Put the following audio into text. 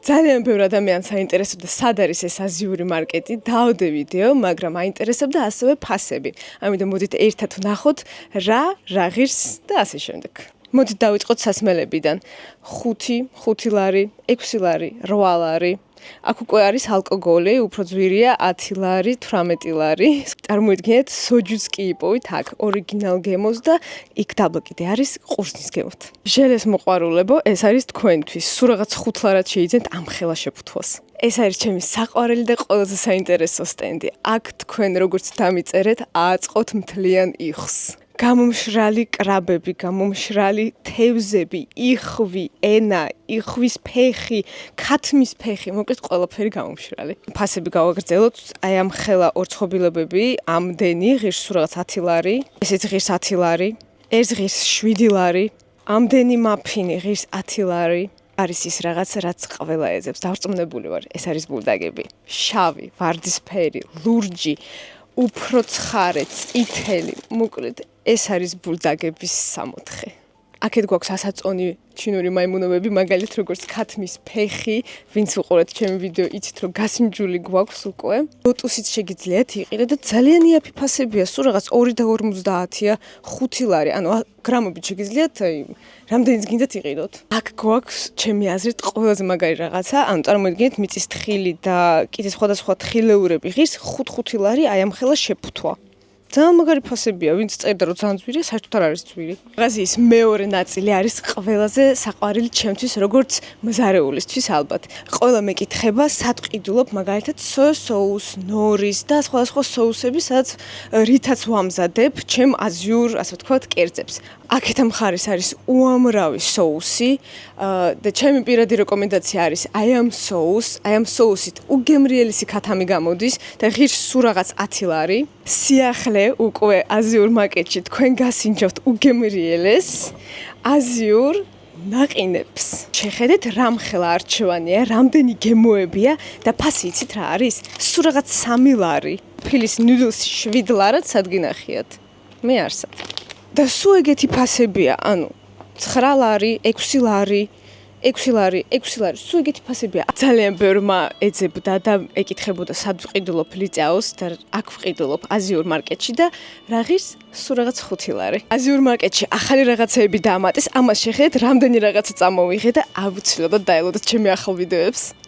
ძალიან ბევრ ადამიანს აინტერესებდა სად არის ეს აზიური მარკეტი, დავდე ვიდეო, მაგრამ აინტერესებდა ასევე ფასები. ამიტომ მოდით ერთად ვნახოთ რა ღირს და ასე შემდეგ. მოდით დავიწყოთ სასმელებიდან. 5 ლარი, 6 ლარი, 8 ლარი. აქ უკვე არის ალკოგოლი, უფრო ძვირია 10 ლარი, 18 ლარი. წარმოიდგინეთ, სოჯუს კი იპოვით აქ ორიგინალ გემოს და იქ დაბლა კიდე არის ყურძნის გემოთ. ჟელეს მოყვარულებო, ეს არის თქვენთვის. სულ რაღაც 5 ლარად შეიძენთ ამ ხელა შეფუთვას. ეს არის ჩემი საყვარელი და ყველაზე საინტერესო სტენდი. აქ თქვენ როგორც დამიწერეთ, ააწყოთ მთლიან იხს. გამომშრალი კრაბები, გამომშრალი თევზები, იხვი, ენა, იხვის ფეხი, ქათმის ფეხი, მოკლედ ყველაფერი გამომშრალი. ფასები გავაგრძელოთ, აი ამ ხელა ორცხობილებები, ამდენი ღირს სულ რაღაც 10 ლარი, ესეც ღირს 10 ლარი, ეს ღირს 7 ლარი, ამდენი მაფინი ღირს 10 ლარი. არის ის რაღაც, რაც ყველა ეძებს. დარწმუნებული ვარ, ეს არის ბულდაგები. შავი, ვარდისფერი, ლურჯი, უფრო ცხარე, წითელი, მოკლედ ეს არის ბულდაგების 64. აქეთ გვაქვს ასაწონი ჩინური მაიმუნოვები, მაგალითად როგორც ქათმის ფეხი, ვინც უყურეთ ჩემი ვიდეო, იცით რომ გასინჯული გვაქვს უკვე. ლოტუსიც შეგიძლიათ იყიდეთ და ძალიან იაფი ფასებია, სულ რაღაც 2.50-ია, 5 ლარი, ანუ გრამობით შეგიძლიათ, რამდენიც გინდათ იყიდოთ. აქ გვაქვს ჩემი აზრით ყველაზე მაგარი რაღაცა, ანუ წარმოიდგინეთ მიწის თხილი და კიდე სხვადასხვა თხილეურები ღირს 5 ლარი აი ამ ხელა შეფუთვა. ძალიან მაგარი ფასებია, ვინც წერდა რომ ძალიან ძვირია, საერთოდ არ არის ძვირი. მაღაზიის მეორე ნაწილი არის ყველაზე საყვარელი ჩემთვის, როგორც მზარეულისთვის ალბათ. ყველა მეკითხება, სად ყიდულობ მაგალითად სოია სოუს, ნორის და სხვადასხვა სოუსები, სადაც რითაც ვამზადებ ჩემ აზიურ, ასე ვთქვათ, კერძებს. აქეთ მხარეს არის უამრავი სოუსი და ჩემი პირადი რეკომენდაცია არის აი ამ სოუსით უგემრიელესი ქათამი გამოდის და ღირს სულ რაღაც 10 ლარი. სიახლე უკვე აზიურ მარკეტში თქვენ გასინჯავთ უგემრიელეს აზიურ ნაყინებს. შეხედეთ რამ ხელა არჩევანია, რამდენი გემოებია და ფასი იცით რა არის? სულ რაღაც 3 ლარი. ფილის ნუდლსი 7 ლარად სადგინახიათ. მე არსად. და სულ ეგეთი ფასებია, ანუ 9 ლარი, 6 ლარი, 6 ლარი, 6 ლარი, სულ ეგეთი ფასებია. ძალიან ბევრმა ეძებდა და ეკითხებოდა სად ვყიდულობ ლიწაოს და აქ ვყიდულობ აზიურ მარკეტში და რა ღირს სულ რაღაც 5 ლარი. აზიურ მარკეტში ახალი რაღაცეები დაამატეს, ამას შეხედეთ, რამდენი რაღაცა წამოვიღე და აუცილებლად დაელოდეთ ჩემი ახალ ვიდეოებს.